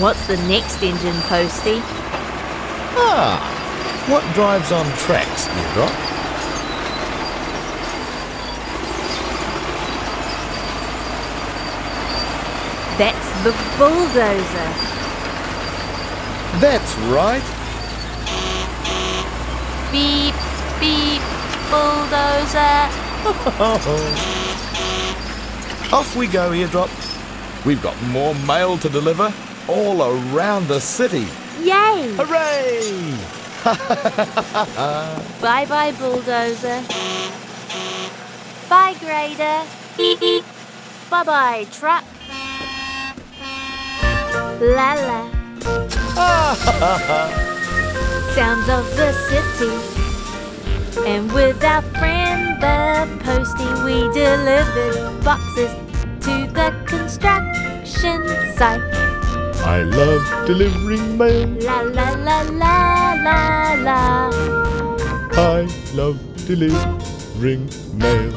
What's the next engine, Posty? Ah, what drives on tracks, Eardrop? That's the bulldozer. That's right. Beep, beep, bulldozer. Off we go, Eardrop. We've got more mail to deliver all around the city. Yay! Hooray! Bye-bye, bulldozer. Bye, grader. Bye-bye, truck. La la. Sounds of the city. And with our friend the Posty, we delivered boxes to the construction site. I love delivering mail. La la la la la la. I love delivering mail.